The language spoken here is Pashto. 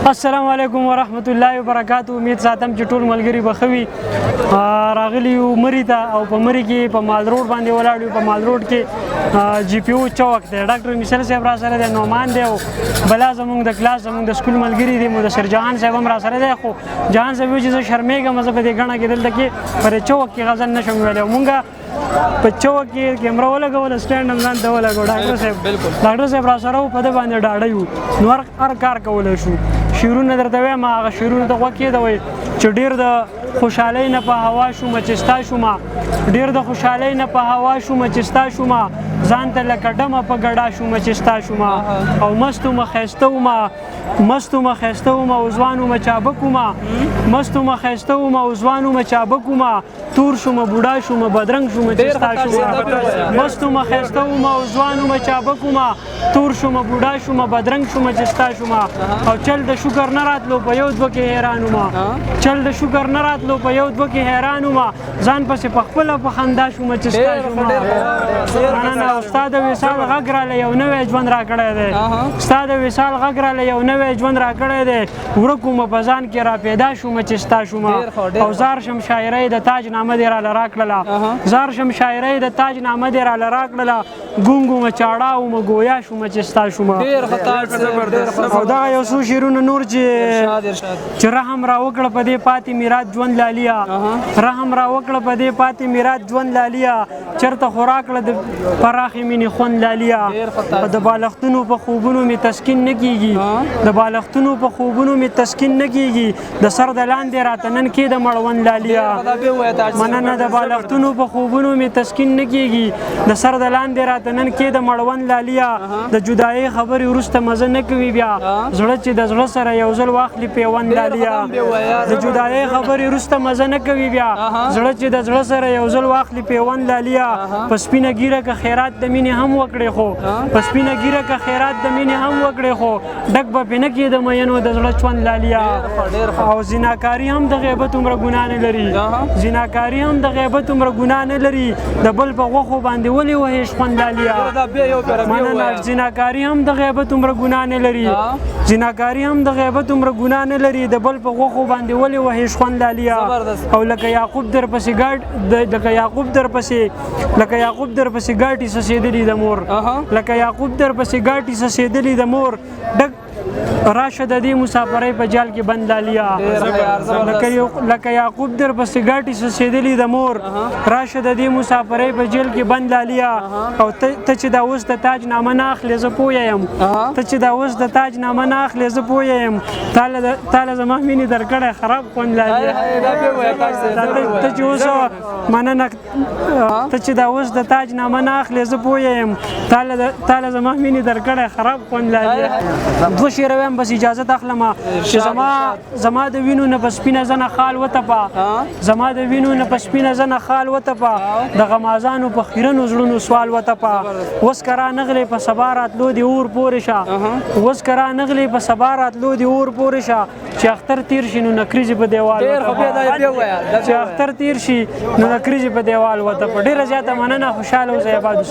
السلام علیکم ورحمت الله وبرکاتہ. امید ساتم چې ټول ملګري به ښه وي. راغلي یو مري ته او په مري کې په مال روډ باندې ولاړ یو. په مال روډ کې جی پی او چوک دی. ډاکټر مشل صاحب را سره دی، نعمان دی او بلا زموږ د کلاس زموږ د سکول ملګري دی. مدثر جهان صاحب هم را سره دی. خو جهان صاحب وایي چې زه شرمېږم، زه په دې ګڼه کې دلته کې پر چوک کې غزل نشم ویلی. مونږ په چوک کې کیمره ولګوله، سټینډ هم ځان ته ولګو. ډاکټر صاحب را سره و، په ده باندې ډاډه یو، نو هر کار کولی شو. شعرونه درته وایم، هغه شعرونه ته غوږ کېږدوئ چې ډېر د خوشحالۍ نه په هوا شومه چې ستا شومه، ډېر د خوشحالۍ نه په هوا شومه چې ستا شومه، ځان ته لکه ډمه په ګډا شومه چې ستا شومه. او مست ومه ښایسته ومه، مست ومه ښایسته ومه او ځوان ومه چابک ومه، مست ومه ښایسته ومه او ځوان ومه چابک ومه، تور شومه بوډا شومه بدرنګ شومه چې ستا شومه. مست ومه ښایسته ومه او ځوان ومه چابک ومه، تور شومه بوډا شومه بدرنګ شومه چې ستا شومه. او چل د شکر نه راتلو په یو دوه کې حیران ومه، چل د شکر نه راتلو په یو دوه کې حیران ومه، ځان پسې په خپله په خندا شومه چې ستا شومه. مننه. او ستا د وصال غږ راله یو نوی ژوند را کړی دی، ستا د وصال غږ راله یو نوی ژوند را کړی دی. ورک ومه په ځان کې را پیدا شومه چې ستا شومه. او زار شم شاعرۍ د تاج نامه دې راله راکړله، زار شم شاعرۍ د تاج نامه دې راله راکړله، ګونګ ومه چاړه ومه ګویا شومه چې ستا شومه. او دغه یو څو شعرونه نور چې رحم را وکړه په دې پاتې میرات ژوند لالیا، رحم را وکړه په دې پاتې میرات ژوند لالیا، چرته خو راکړه د پراخې مینې خوند لالیا. د بالښتونو په خوبونو مې تسکین نه کېږي، د بالښتونو په خوبونو مې تسکین نه کېږي، د سر د لاندې راته نن کې د مړوند لالیا. مننه. د بالښتونو په خوبونو مې تسکین نه کېږي، د سر د لاندې راته نن کې د مړوند لالیا. د جدایۍ خبرې وروسته مزه نه کوي بیا، زړه چې د زړه سره یو ځل واخلي پیوند لالیا. د جدایۍ خبرې وروسته مزه نه کوي بیا، زړه چې د زړه سره یو ځل واخلي پیوند لالیا. په سپینه ګیره که خیرات د مینې هم وکړې خو، په سپینه ګیره که خیرات د مینې هم وکړې خو، ډک به پې نه کېده مینو د زړه چوند لالیا. او زناکاري هم د غیبت عمره ګناه نه لري، زناکاري هم د غیبت عمره ګناه نه لري، د بل په غوښو باندې ولې وهې شخوند لالیا. مننه. زناکاري هم د غیبت عمره ګناه نه لري، زناکاري هم د غیبت عمره ګناه نه لري، د بل په غوښو باندې ولې وهې شخوند لالیا. او لکه یعقوب درپسې ګاټې سسېدلي د مور، لکه یعقوب درپسې ګاټې سسېدلي د مور، ډک راشه د دې مسافرۍ په جال کې بند لالیا. لکه یعقوب درپسې ګاټې سسېدلي د مور، راشه د دې مسافرۍ په جیل کې بند لالیا. او ته چې دا اوس د تاج نامه نه اخلې زه پوه یم، ته چې دا اوس د تاج نامه نه اخلې زه پوه یم، تاله زما مینې درکړی خراب خوند لالیا. ته چې اوس مننه، ته چې دا اوس د تاج نامه نه اخلې زه پوه یم، تاله زما مینې درکړی خراب خوند لالیا. دوه شعره وایم بس اجازت اخلم چې زما د وینو نه په سپینه زنه خال وتپه، زما د وینو نه په سپینه زنه خال وتپه، د غمازانو په خیرنو زړونو سوال وتپه. اوس که را نغلې په سبا راتلو دې اور پورې شه، اوس که را نغلې په سبا راتلو دې اور پورې شه، چې اختر تیر شي نو نکریزې په دیوال وتپه، چې اختر تیر شي نو نکریزې په دیوال وتپه. ډېره زیاته مننه. خوشحاله اوسئ، آباد اوسئ.